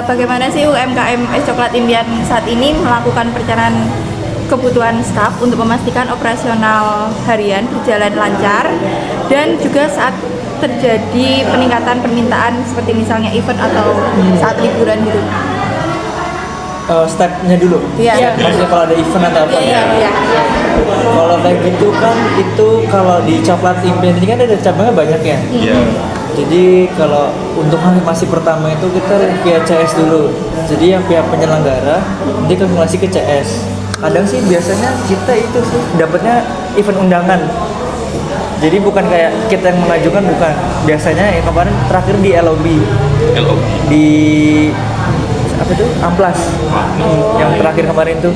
bagaimana sih UMKM Es Coklat Impian saat ini melakukan perencanaan kebutuhan staf untuk memastikan operasional harian berjalan lancar dan juga saat terjadi peningkatan permintaan seperti misalnya event atau saat liburan gitu. Stepnya dulu. Iya. Maksudnya kalau ada event atau apa? Iya. Kalau kayak gitu kan itu kalau di Coklat Impian ini kan ada cabangnya banyak ya. Iya. Jadi kalau untuk animasi pertama itu kita via CS dulu. Jadi yang pihak penyelenggara nanti konfirmasi ke CS. Kadang sih biasanya kita itu sih dapatnya event undangan. Jadi bukan kayak kita yang mengajukan, bukan. Biasanya yang kemarin terakhir di LOB. Di apa tuh? Amplas. Yang terakhir kemarin tuh.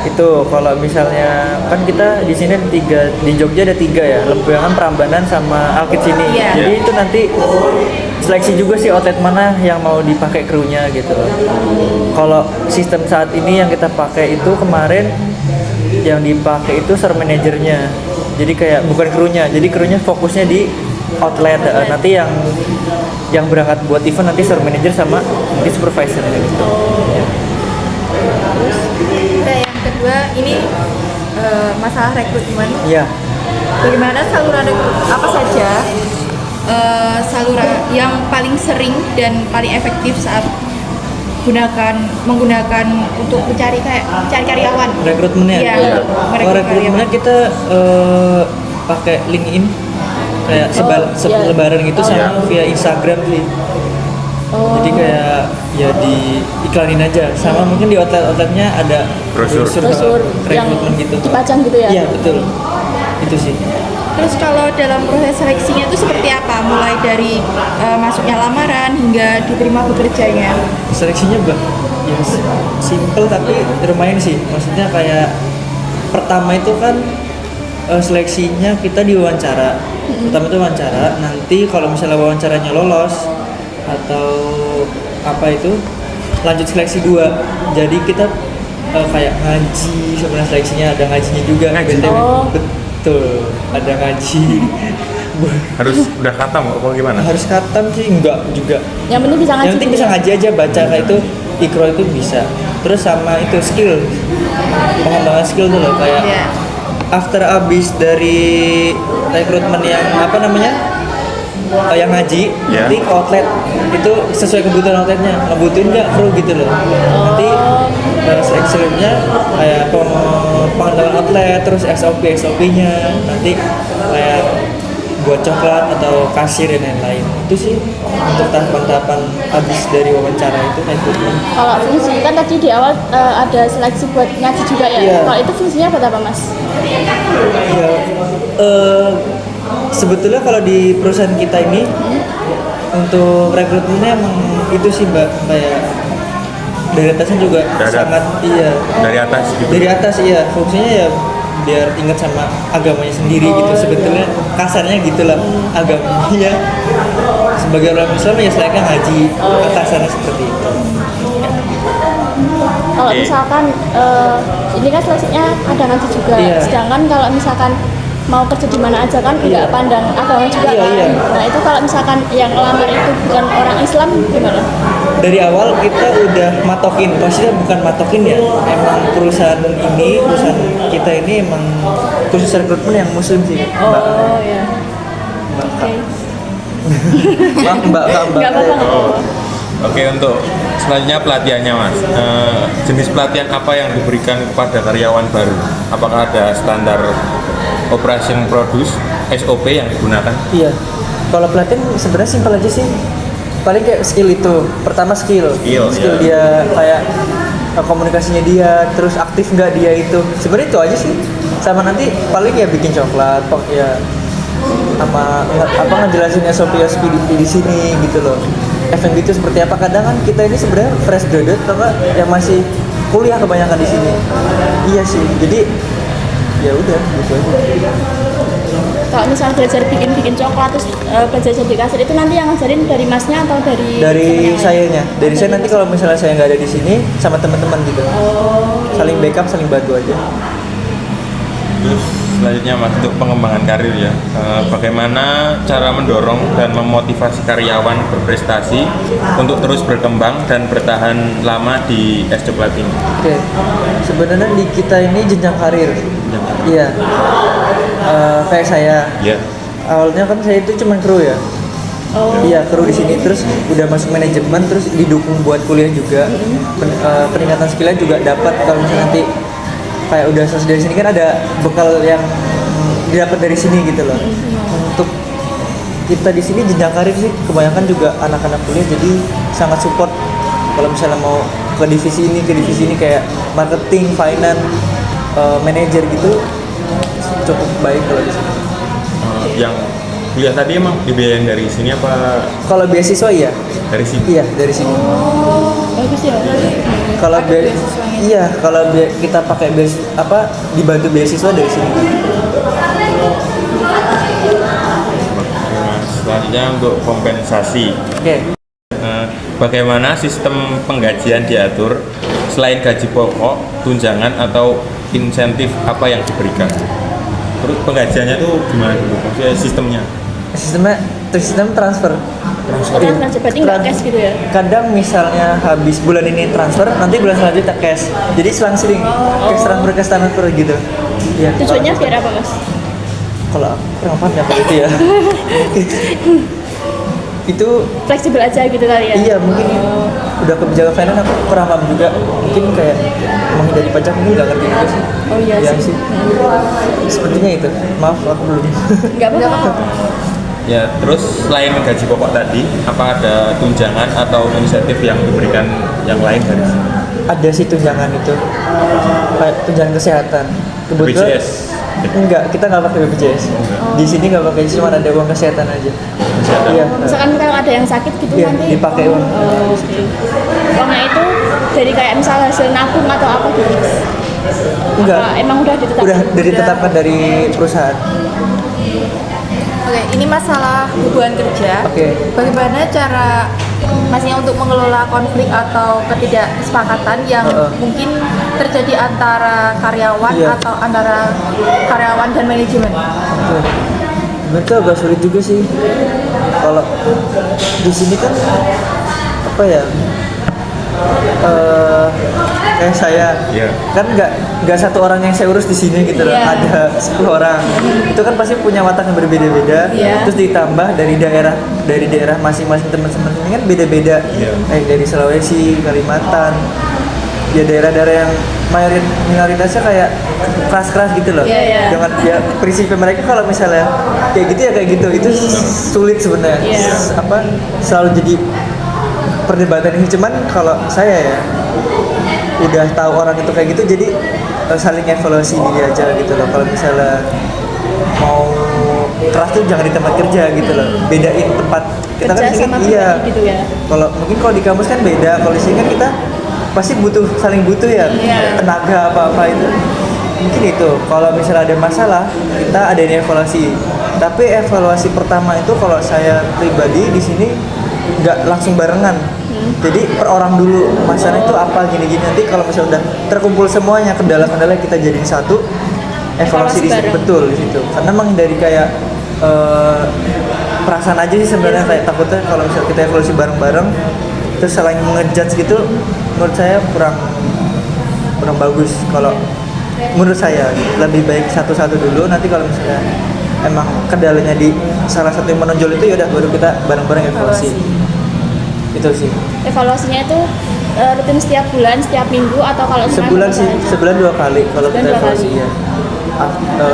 Itu kalau misalnya kan kita di sini ada 3, di Jogja ada 3 ya, Lempuyangan, Prambanan sama Alkit sini. Yeah. Jadi itu nanti seleksi juga sih outlet mana yang mau dipakai krunya gitu. Kalau sistem saat ini yang kita pakai itu kemarin yang dipakai itu store manajernya. Jadi kayak bukan krunya, jadi krunya fokusnya di outlet. Nanti yang berangkat buat event nanti store manager sama nanti supervisor gitu. Yang kedua ini masalah rekrutmen. Iya. Bagaimana saluran apa saja saluran yang paling sering dan paling efektif saat menggunakan untuk mencari karyawan? Rekrutmennya. Iya. Rekrutmennya kita pakai LinkedIn kayak lebaran gitu sama via Instagram sih. Jadi kayak ya di iklanin aja sama mungkin di outletnya ada brosur yang rekrutmen gitu dipajang gitu ya? Iya betul, itu sih. Terus kalau dalam proses seleksinya itu seperti apa? Mulai dari masuknya lamaran hingga diterima bekerjanya? Seleksinya ya simple tapi lumayan sih. Maksudnya kayak pertama itu kan seleksinya kita diwawancara. Pertama itu wawancara. Nanti kalau misalnya wawancaranya lolos atau apa itu lanjut seleksi 2. Jadi kita kayak ngaji sebenarnya seleksinya ada ngajinya juga. Betul, ada ngaji. Harus udah khatam apa gimana? Harus khatam sih enggak juga. Yang penting bisa ngaji. Yang penting bisa ngaji aja, baca kayak itu Iqra itu bisa. Terus sama itu skill. Pengembangan skill tuh loh kayak after abis dari rekrutmen yang apa namanya? Yang ngaji, nanti outlet itu sesuai kebutuhan outletnya, ngebutuhin nggak kru gitu loh. Nanti seleksinya kayak pengenalan outlet, terus SOP-nya, nanti kayak buat coklat atau kasir dan lain-lain. Itu sih untuk tahapan-tahapan habis dari wawancara itu kayak gitu. Kalau fungsi kan tadi di awal ada seleksi buat ngaji juga ya. Iya. Kalau itu fungsinya buat apa Mas? Ya, sebetulnya kalau di perusahaan kita ini untuk rekrutmennya emang itu sih Mbak, kayak dari atasnya juga sangat dari atas gitu. Dari atas iya, fungsinya ya biar ingat sama agamanya sendiri gitu. Sebetulnya kasarnya gitulah agamanya. Sebagai orang Islam ya selayaknya ngaji, kasarnya seperti itu. Kalau misalkan ini kan seleksinya ada ngaji juga. Sedangkan kalau misalkan mau kerja di mana aja kan nggak pandang agama juga kan. Nah itu kalau misalkan yang lamar itu bukan orang Islam gimana? Dari awal kita udah matokin, pastinya bukan matokin ya. Emang perusahaan kita ini emang khusus rekrutmen yang muslim sih. Mbak. Ya. Oke. Mbak. Nggak apa-apa. Oke, untuk selanjutnya pelatihannya Mas. Jenis pelatihan apa yang diberikan kepada karyawan baru? Apakah ada standar operation produce SOP yang digunakan? Iya. Kalau pelatihan sebenarnya simpel aja sih. Paling kayak skill itu. Pertama skill dia kayak komunikasinya dia, terus aktif nggak dia itu. Sebenarnya itu aja sih. Sama nanti paling ya bikin coklat, ya sama apa ngejelasin SOP di sini gitu loh. Efek itu seperti apa? Kadang kan kita ini sebenarnya fresh graduate atau yang masih kuliah kebanyakan di sini. Iya sih. Jadi ya udah gitu aja. Kalau misalnya belajar bikin coklat terus belajar jadi kasir itu nanti yang ngajarin dari Masnya atau dari sayanya? Dari saya nanti kalau misalnya saya nggak ada di sini sama teman-teman gitu. Saling backup, saling bantu aja. Terus selanjutnya Mas, untuk pengembangan karir ya. Bagaimana cara mendorong dan memotivasi karyawan berprestasi untuk terus berkembang dan bertahan lama di Es Coklat ini? Oke, sebenarnya di kita ini jenjang karir. Iya. Kayak saya. Ya. Awalnya kan saya itu cuma kru ya. Iya, kru di sini, terus udah masuk manajemen, terus didukung buat kuliah juga. Peningkatan skillnya juga dapat kalau misalnya nanti kayak udah selesai dari sini kan ada bekal yang didapat dari sini gitu loh. Untuk kita di sini jenjang karir sih kebanyakan juga anak-anak kuliah, jadi sangat support kalau misalnya mau ke divisi ini kayak marketing, finance, manager gitu cukup baik kalau di sini. Yang kuliah tadi emang dibiayain dari sini apa Kalau beasiswa iya. dari sini? Iya, dari sini. Bagus ya. Kalau iya, kalau kita pakai dibantu beasiswa dari sini. Selanjutnya untuk kompensasi. Oke. Bagaimana sistem penggajian diatur selain gaji pokok, tunjangan atau insentif apa yang diberikan? Terus penggajiannya tuh gimana dulu? Maksudnya sistemnya? Sistem transfer. Transfer berarti nggak cash gitu ya? Kadang misalnya habis bulan ini transfer, nanti bulan selanjutnya cash. Jadi selang-seling cash transfer gitu. Iya. Tujuannya biar apa Mas? Kalau kurang paham ya kalau itu ya. Itu Fleksibel aja gitu kali ya? iya mungkin udah kebijakan finance aku kurang paham juga. Mungkin kayak menghindari pajak mungkin nggak ngerti juga sih. Oh iya sih. Sepertinya itu. Maaf aku belum. Nggak apa-apa. Ya, terus selain gaji pokok tadi, apa ada tunjangan atau insentif yang diberikan yang lain dari sini? Ada sih tunjangan itu, kayak tunjangan kesehatan. Kebetulan BPJS? enggak, kita nggak pakai BPJS. Di sini nggak pakai, cuma ada uang kesehatan aja. Kesehatan? Iya. Misalkan kalau ada yang sakit gitu Iya, nanti dipakai uang. Oh, oke. Uangnya itu dari kayak misal hasil nabung atau apa gitu Mas? Enggak. Apa emang udah ditetapkan? Udah ditetapkan dari perusahaan. Oke, ini masalah hubungan kerja. Oke. Bagaimana cara Masnya untuk mengelola konflik atau ketidaksepakatan yang mungkin terjadi antara karyawan Iya. atau antara karyawan dan manajemen? Oke. Itu agak sulit juga sih. Kalau di sini kan apa ya? Kayak saya Iya. kan nggak satu orang yang saya urus di sini gitu loh. Iya. Ada 10 orang. Itu kan pasti punya watak yang berbeda-beda. Iya. Terus ditambah dari daerah masing-masing teman-teman ini kan beda-beda. Iya. Dari Sulawesi, Kalimantan, ya daerah-daerah yang minoritasnya kayak keras-keras gitu loh. Iya, iya. Dengan ya prinsip mereka kalau misalnya kayak gitu ya kayak gitu. Itu sulit sebenarnya. Iya. Selalu jadi perdebatan ini, cuman kalau saya ya udah tahu orang itu kayak gitu, jadi saling evaluasi diri aja gitu loh. Kalau misalnya mau keras tuh jangan di tempat kerja gitu loh, bedain tempat kita Kerja kan di sini sama iya pribadi gitu ya. kalau mungkin kalau di kampus kan beda, kalau di sini kan kita pasti saling butuh ya, Iya. tenaga apa itu mungkin itu. Kalau misalnya ada masalah kita ada evaluasi, tapi evaluasi pertama itu kalau saya pribadi di sini nggak langsung barengan. Jadi per orang dulu masalah itu apa gini-gini, nanti kalau misalnya udah terkumpul semuanya kendala-kendala kita jadiin satu, evaluasi di situ, bareng. betul di situ. Karena emang dari kayak perasaan aja sih sebenarnya, kayak takutnya kalau misalnya kita evaluasi bareng-bareng terus saling ngejudge gitu, menurut saya kurang bagus. Kalau menurut saya lebih baik satu-satu dulu, nanti kalau misalnya emang kendalanya di salah satu yang menonjol itu ya udah baru kita bareng-bareng evaluasi. Itu sih. Evaluasinya itu rutin setiap bulan, setiap minggu atau kalau Sebulan sih, sebulan 2 kali kalau Sebulan kita 2 evaluasi kali. ya.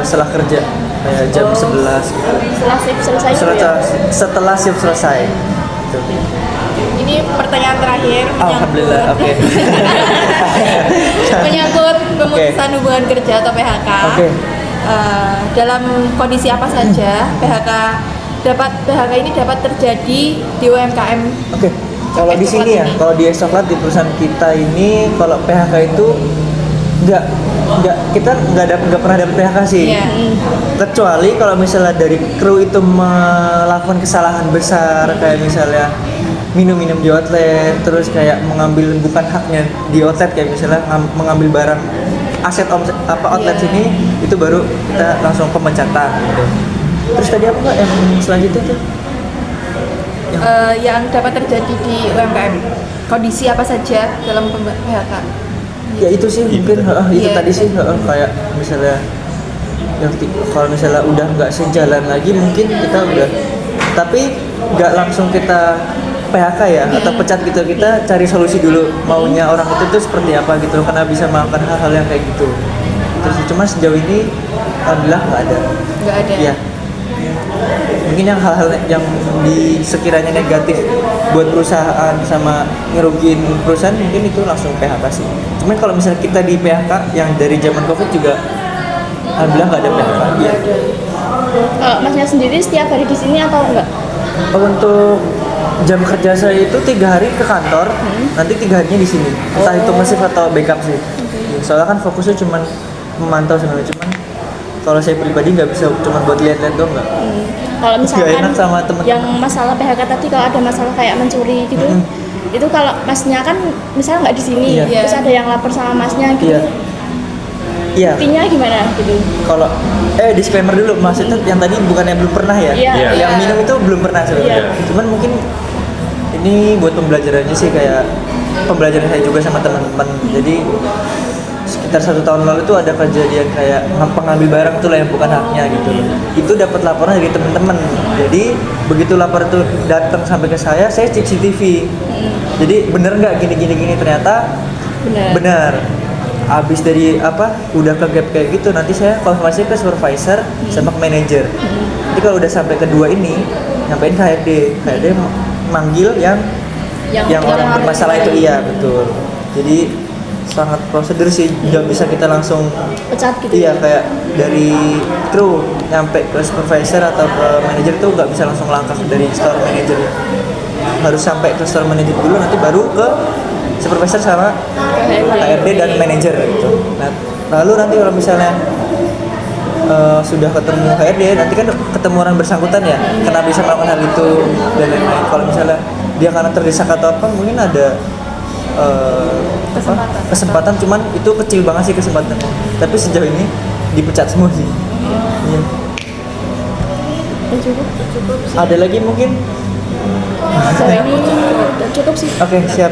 Setelah kerja kayak jam 11 gitu. Setelah shift selesai gitu ya? Setelah shift selesai. Gitu. Ini pertanyaan terakhir Alhamdulillah, oke. menyangkut pemutusan hubungan kerja atau PHK. Oke. Dalam kondisi apa saja PHK ini dapat terjadi di UMKM? Oke. Kalau di sini ya, kalau di Es Coklat di perusahaan kita ini, kalau PHK itu kita nggak pernah dapat PHK sih. Iya. Kecuali kalau misalnya dari kru itu melakukan kesalahan besar, kayak misalnya minum-minum di outlet, terus kayak mengambil bukan haknya di outlet, kayak misalnya mengambil barang outlet Iya. sini itu baru kita langsung pemecatan gitu. Terus tadi apa Mbak yang selanjutnya tuh? Yang dapat terjadi di UMKM, kondisi apa saja dalam PHK. Ya itu sih mungkin itu Iya. tadi sih kayak misalnya kalau misalnya udah nggak sejalan lagi mungkin kita udah, tapi nggak langsung kita PHK ya atau pecat gitu, kita cari solusi dulu maunya orang itu tuh seperti apa gitu karena bisa melakukan hal-hal yang kayak gitu. Terus cuma sejauh ini alhamdulillah nggak ada. Nggak ada. Ya mungkin yang hal-hal yang di sekiranya negatif buat perusahaan sama ngerugiin perusahaan mungkin itu langsung PHK sih. Cuman kalau misalnya kita di PHK yang dari zaman COVID juga alhamdulillah nggak ada PHK. Iya. Kalau masnya sendiri setiap hari di sini atau enggak? Untuk jam kerja saya itu 3 hari ke kantor, nanti 3 harinya di sini. Entah itu nge-shift atau backup sih. Soalnya kan fokusnya cuman memantau sebenarnya, cuman kalau saya pribadi nggak bisa cuma buat lihat-lihat doang nggak. Kalau misalkan Nggak enak sama temen-temen. yang masalah PHK tadi, kalau ada masalah kayak mencuri gitu, itu kalau masnya kan misalnya nggak di sini, Iya. terus ada yang lapor sama masnya gitu, Iya. Iya. intinya gimana gitu? Kalau disclaimer dulu, maksudnya yang tadi bukannya belum pernah ya? Iya. Iya. Yang minum itu belum pernah sebenarnya. Iya. Cuman mungkin ini buat pembelajaran aja sih, kayak pembelajaran saya juga sama teman-teman. Jadi sekitar 1 tahun lalu tuh ada kejadian kayak pengambil barang tuh lah yang bukan haknya gitu loh. Itu dapat laporan dari teman-teman. Jadi begitu lapor itu datang sampai ke saya cek CCTV. Jadi bener nggak gini ternyata benar. Abis dari udah ke gap kayak gitu, nanti saya konfirmasi ke supervisor sama ke manajer. Jadi kalau udah sampai kedua ini nyampein ke HRD manggil yang orang bermasalah itu. Iya betul. Jadi sangat prosedur sih, nggak bisa kita langsung Pecat gitu? Iya, kayak dari kru nyampe ke supervisor atau ke manajer tuh nggak bisa langsung langkah dari store manager. Harus sampai ke store manager dulu, nanti baru ke supervisor sama HRD dan manajer gitu. Nah, lalu nanti kalau misalnya sudah ketemu HRD, nanti kan ketemu orang bersangkutan ya, kenapa bisa melakukan hal itu dan lain-lain. Kalau misalnya dia karena terdesak atau apa, mungkin ada kesempatan, cuman itu kecil banget sih kesempatannya. Tapi sejauh ini dipecat semua sih. Iya. Cukup sih. Ada lagi mungkin? Sejauh ini cukup sih. Oke, siap.